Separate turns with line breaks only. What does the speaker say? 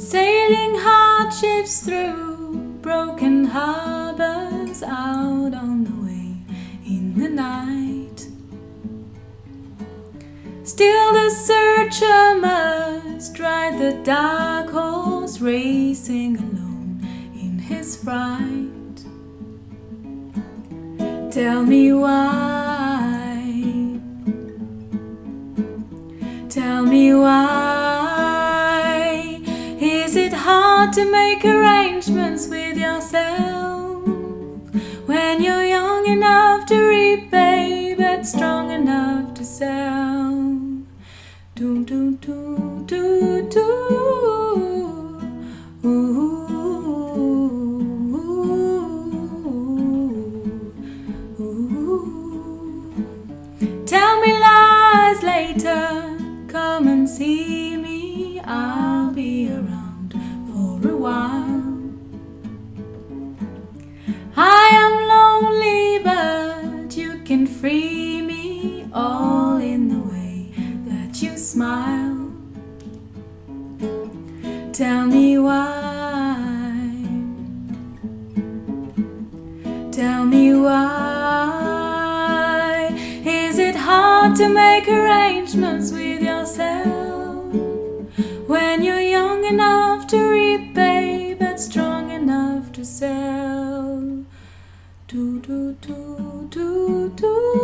sailing hardships through broken harbors, out on the way in the night. Still the searcher must ride the dark horse, racing alone in his fright. Tell me why, tell me why is it hard to make arrangements with yourself when you're young enough to repay but strong enough to sell? Do do do do do. Tell me lies later, come and see me, I'll be around for a while. I am lonely but you can free me, all in the way that you smile. Tell me why, tell me why is it hard to make arrangements with yourself when you're young enough to repay but strong enough to sell? Do do do do do.